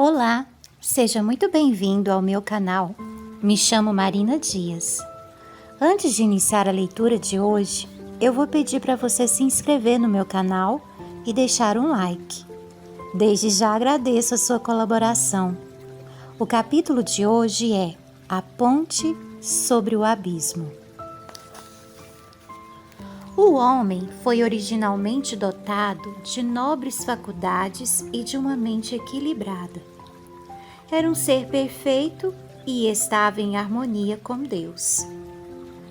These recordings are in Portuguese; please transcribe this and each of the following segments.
Olá, seja muito bem-vindo ao meu canal. Me chamo Marina Dias. Antes de iniciar a leitura de hoje, eu vou pedir para você se inscrever no meu canal e deixar um like. Desde já agradeço a sua colaboração. O capítulo de hoje é A Ponte sobre o Abismo. O homem foi originalmente dotado de nobres faculdades e de uma mente equilibrada. Era um ser perfeito e estava em harmonia com Deus.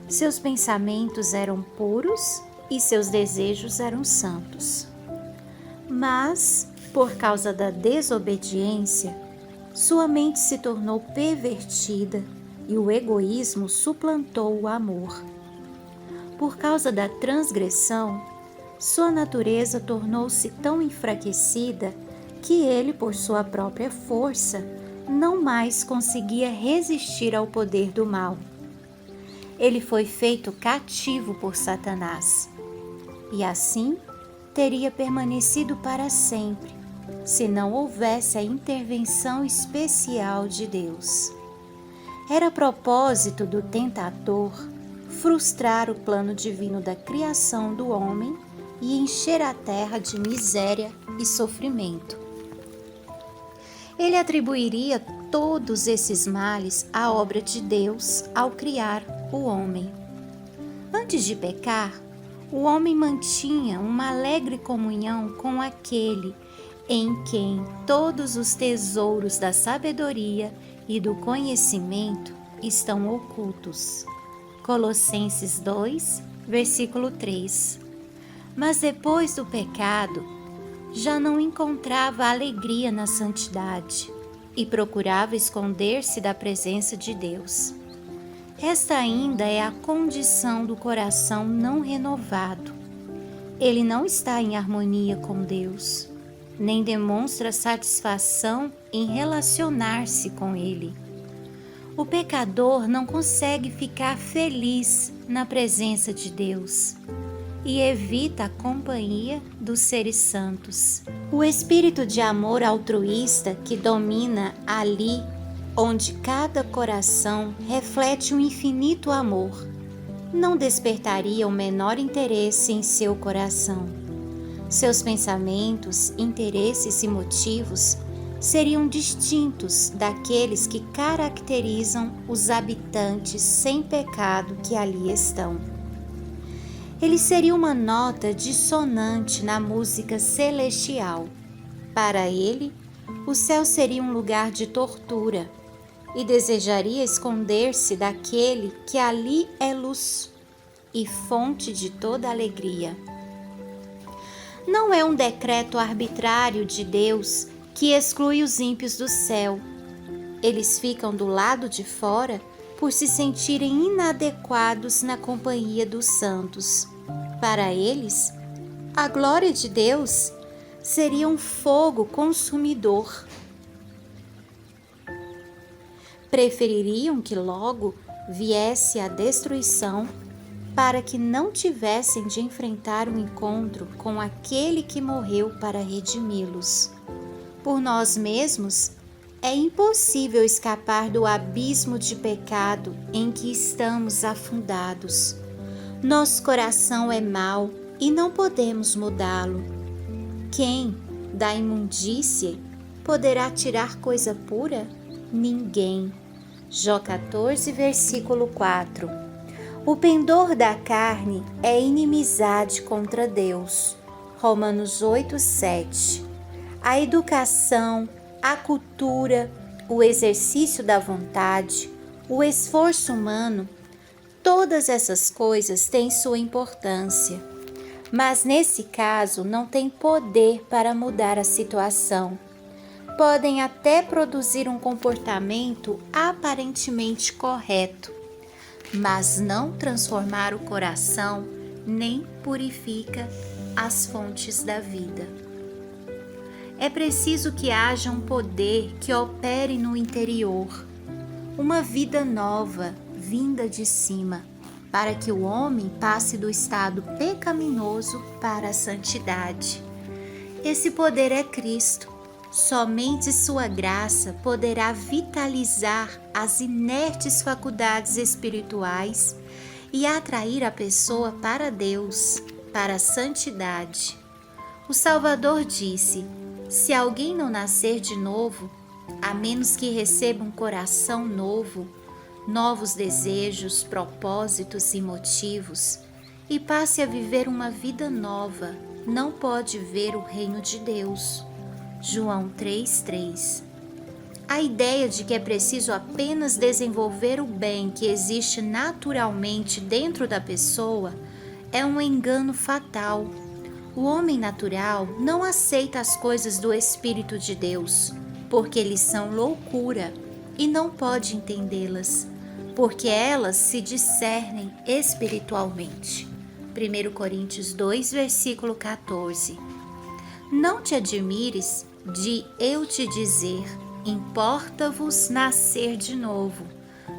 Seus pensamentos eram puros e seus desejos eram santos. Mas, por causa da desobediência, sua mente se tornou pervertida e o egoísmo suplantou o amor. Por causa da transgressão, sua natureza tornou-se tão enfraquecida que ele, por sua própria força, não mais conseguia resistir ao poder do mal. Ele foi feito cativo por Satanás, e assim teria permanecido para sempre, se não houvesse a intervenção especial de Deus. Era propósito do tentador frustrar o plano divino da criação do homem e encher a terra de miséria e sofrimento. Ele atribuiria todos esses males à obra de Deus ao criar o homem. Antes de pecar, o homem mantinha uma alegre comunhão com aquele em quem todos os tesouros da sabedoria e do conhecimento estão ocultos. Colossenses 2, versículo 3. Mas depois do pecado, já não encontrava alegria na santidade e procurava esconder-se da presença de Deus. Esta ainda é a condição do coração não renovado. Ele não está em harmonia com Deus, nem demonstra satisfação em relacionar-se com Ele. O pecador não consegue ficar feliz na presença de Deus e evita a companhia dos seres santos. O espírito de amor altruísta que domina ali onde cada coração reflete um infinito amor, não despertaria o menor interesse em seu coração. Seus pensamentos, interesses e motivos seriam distintos daqueles que caracterizam os habitantes sem pecado que ali estão. Ele seria uma nota dissonante na música celestial. Para ele, o céu seria um lugar de tortura e desejaria esconder-se daquele que ali é luz e fonte de toda alegria. Não é um decreto arbitrário de Deus que exclui os ímpios do céu. Eles ficam do lado de fora por se sentirem inadequados na companhia dos santos. Para eles, a glória de Deus seria um fogo consumidor. Prefeririam que logo viesse a destruição para que não tivessem de enfrentar um encontro com aquele que morreu para redimi-los. Por nós mesmos, é impossível escapar do abismo de pecado em que estamos afundados. Nosso coração é mau e não podemos mudá-lo. Quem, da imundície, poderá tirar coisa pura? Ninguém. Jó 14, versículo 4. O pendor da carne é inimizade contra Deus. Romanos 8, 7. A educação, a cultura, o exercício da vontade, o esforço humano, todas essas coisas têm sua importância, mas nesse caso não têm poder para mudar a situação. Podem até produzir um comportamento aparentemente correto, mas não transformar o coração nem purifica as fontes da vida. É preciso que haja um poder que opere no interior, uma vida nova vinda de cima, para que o homem passe do estado pecaminoso para a santidade. Esse poder é Cristo, Somente sua graça poderá vitalizar as inertes faculdades espirituais e atrair a pessoa para Deus, para a santidade. O Salvador disse: se alguém não nascer de novo, a menos que receba um coração novo, novos desejos, propósitos e motivos, e passe a viver uma vida nova, não pode ver o reino de Deus. João 3:3. A ideia de que é preciso apenas desenvolver o bem que existe naturalmente dentro da pessoa é um engano fatal. O homem natural não aceita as coisas do Espírito de Deus, porque eles são loucura, e não pode entendê-las, porque elas se discernem espiritualmente. 1 Coríntios 2, versículo 14. Não te admires de eu te dizer: importa-vos nascer de novo.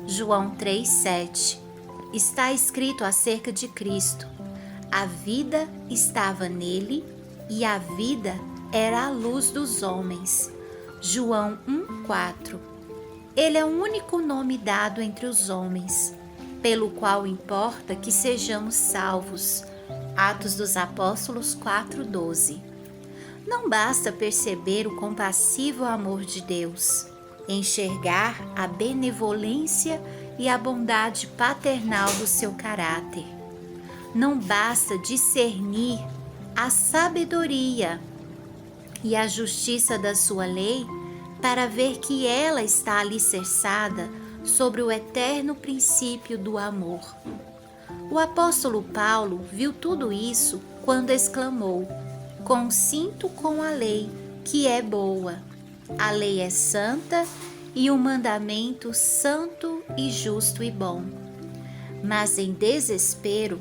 João 3:7. Está escrito acerca de Cristo: a vida estava nele e a vida era a luz dos homens. João 1:4. Ele é o único nome dado entre os homens, pelo qual importa que sejamos salvos. Atos dos Apóstolos 4:12. Não basta perceber o compassivo amor de Deus, enxergar a benevolência e a bondade paternal do seu caráter. Não basta discernir a sabedoria e a justiça da sua lei para ver que ela está alicerçada sobre o eterno princípio do amor. O apóstolo Paulo viu tudo isso quando exclamou: consinto com a lei, que é boa. A lei é santa e o mandamento santo e justo e bom. Mas em desespero,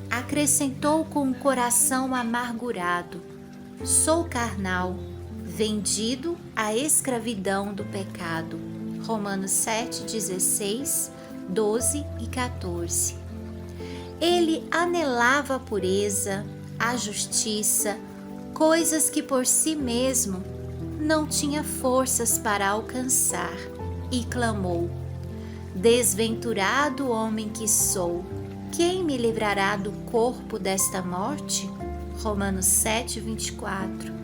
acrescentou com o coração amargurado: sou carnal, vendido à escravidão do pecado. Romanos 7:16, 12 e 14. Ele anelava a pureza, a justiça, coisas que por si mesmo não tinha forças para alcançar, e clamou: desventurado homem que sou, quem me livrará do corpo desta morte? Romanos 7:24.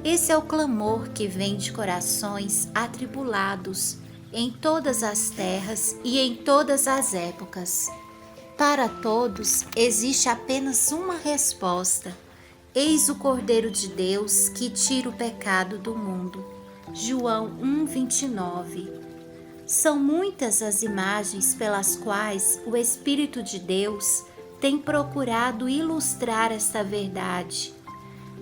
Esse é o clamor que vem de corações atribulados em todas as terras e em todas as épocas. Para todos existe apenas uma resposta: eis o Cordeiro de Deus que tira o pecado do mundo. João 1:29. São muitas as imagens pelas quais o Espírito de Deus tem procurado ilustrar esta verdade,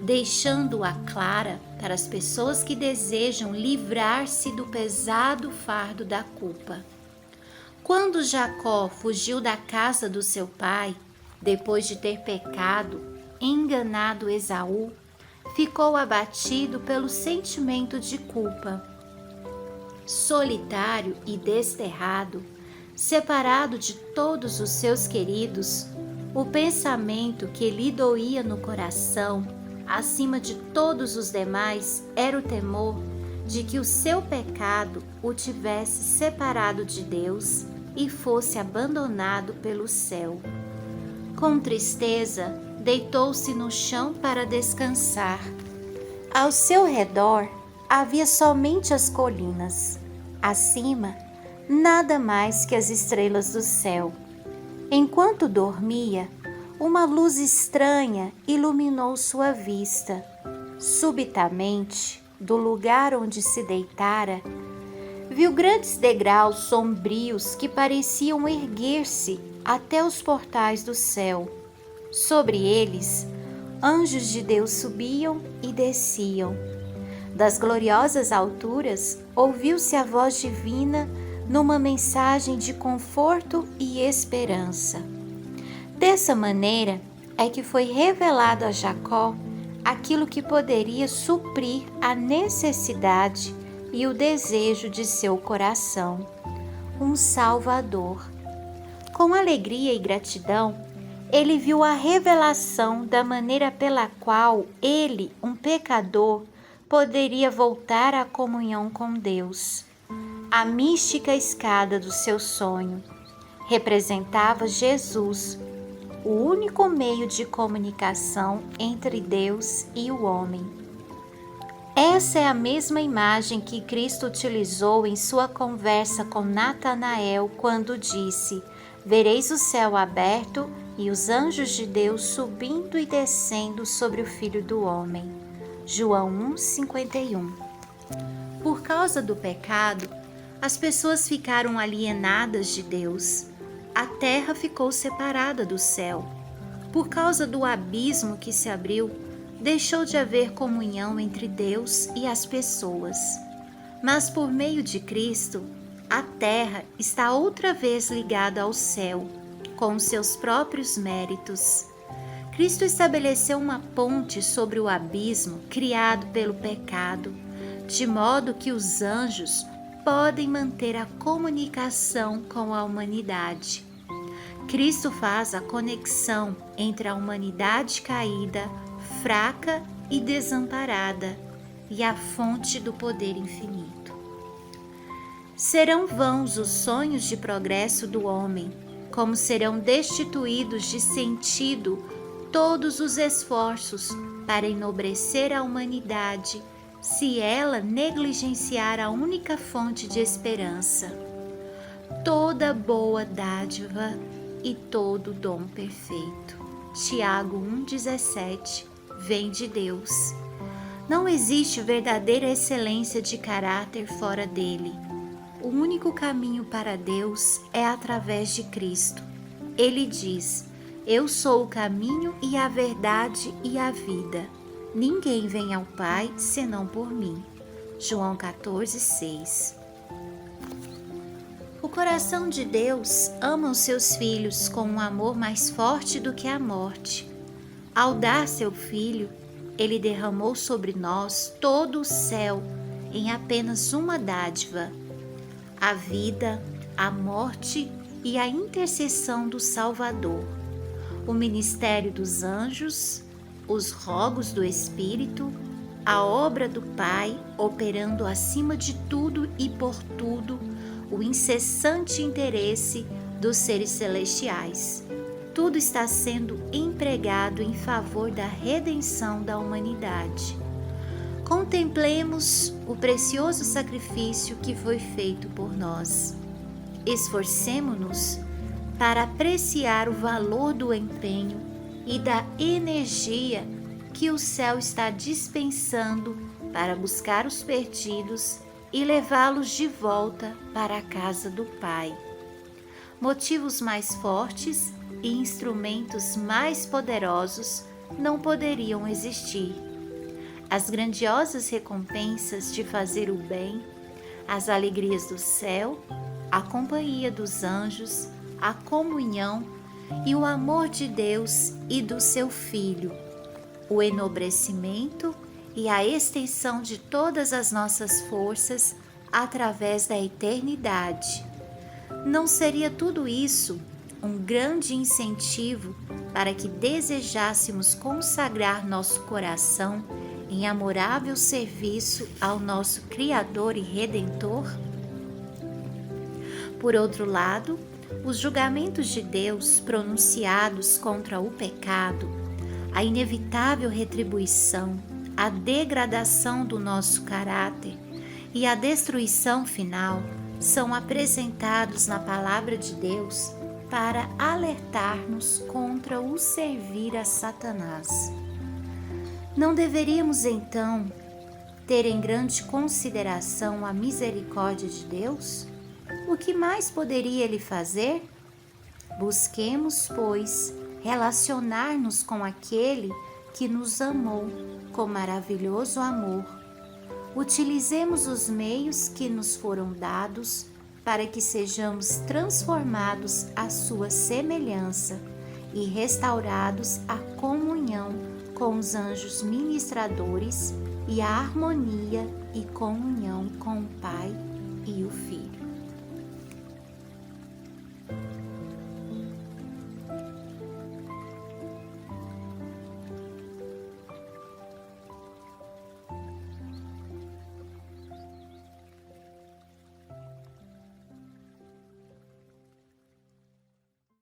deixando-a clara para as pessoas que desejam livrar-se do pesado fardo da culpa. Quando Jacó fugiu da casa do seu pai, depois de ter pecado, enganado Esaú, ficou abatido pelo sentimento de culpa. Solitário e desterrado, separado de todos os seus queridos, o pensamento que lhe doía no coração, acima de todos os demais, era o temor de que o seu pecado o tivesse separado de Deus e fosse abandonado pelo céu. Com tristeza, deitou-se no chão para descansar. Ao seu redor havia somente as colinas. Acima, nada mais que as estrelas do céu. Enquanto dormia, uma luz estranha iluminou sua vista. Subitamente, do lugar onde se deitara, viu grandes degraus sombrios que pareciam erguer-se até os portais do céu. Sobre eles, anjos de Deus subiam e desciam. Das gloriosas alturas, ouviu-se a voz divina numa mensagem de conforto e esperança. Dessa maneira é que foi revelado a Jacó aquilo que poderia suprir a necessidade e o desejo de seu coração: um Salvador. Com alegria e gratidão, ele viu a revelação da maneira pela qual ele, um pecador, poderia voltar à comunhão com Deus. A mística escada do seu sonho representava Jesus, o único meio de comunicação entre Deus e o homem. Essa é a mesma imagem que Cristo utilizou em sua conversa com Natanael quando disse: "Vereis o céu aberto e os anjos de Deus subindo e descendo sobre o Filho do Homem." João 1:51. Por causa do pecado, as pessoas ficaram alienadas de Deus. A terra ficou separada do céu. Por causa do abismo que se abriu, deixou de haver comunhão entre Deus e as pessoas. Mas por meio de Cristo, a terra está outra vez ligada ao céu, com os seus próprios méritos. Cristo estabeleceu uma ponte sobre o abismo criado pelo pecado, de modo que os anjos podem manter a comunicação com a humanidade. Cristo faz a conexão entre a humanidade caída, fraca e desamparada, e a fonte do poder infinito. Serão vãos os sonhos de progresso do homem, como serão destituídos de sentido todos os esforços para enobrecer a humanidade, se ela negligenciar a única fonte de esperança. Toda boa dádiva e todo dom perfeito. Tiago 1,17 vem de Deus. Não existe verdadeira excelência de caráter fora dele. O único caminho para Deus é através de Cristo. Ele diz: "Eu sou o caminho e a verdade e a vida. Ninguém vem ao Pai senão por mim." João 14:6. O coração de Deus ama os seus filhos com um amor mais forte do que a morte. Ao dar seu Filho, Ele derramou sobre nós todo o céu em apenas uma dádiva: a vida, a morte e a intercessão do Salvador, o ministério dos anjos, os rogos do Espírito, a obra do Pai operando acima de tudo e por tudo, o incessante interesse dos seres celestiais. Tudo está sendo empregado em favor da redenção da humanidade. Contemplemos o precioso sacrifício que foi feito por nós. Esforcemo-nos para apreciar o valor do empenho e da energia que o céu está dispensando para buscar os perdidos e levá-los de volta para a casa do Pai. Motivos mais fortes e instrumentos mais poderosos não poderiam existir. As grandiosas recompensas de fazer o bem, as alegrias do céu, a companhia dos anjos, a comunhão e o amor de Deus e do seu Filho, o enobrecimento e a extensão de todas as nossas forças através da eternidade. Não seria tudo isso um grande incentivo para que desejássemos consagrar nosso coração em amorável serviço ao nosso Criador e Redentor? Por outro lado, os julgamentos de Deus pronunciados contra o pecado, a inevitável retribuição, a degradação do nosso caráter e a destruição final são apresentados na Palavra de Deus para alertar-nos contra o servir a Satanás. Não deveríamos, então, ter em grande consideração a misericórdia de Deus? O que mais poderia Ele fazer? Busquemos, pois, relacionar-nos com aquele que nos amou com maravilhoso amor. Utilizemos os meios que nos foram dados para que sejamos transformados à sua semelhança e restaurados à comunhão com os anjos ministradores e à harmonia e comunhão com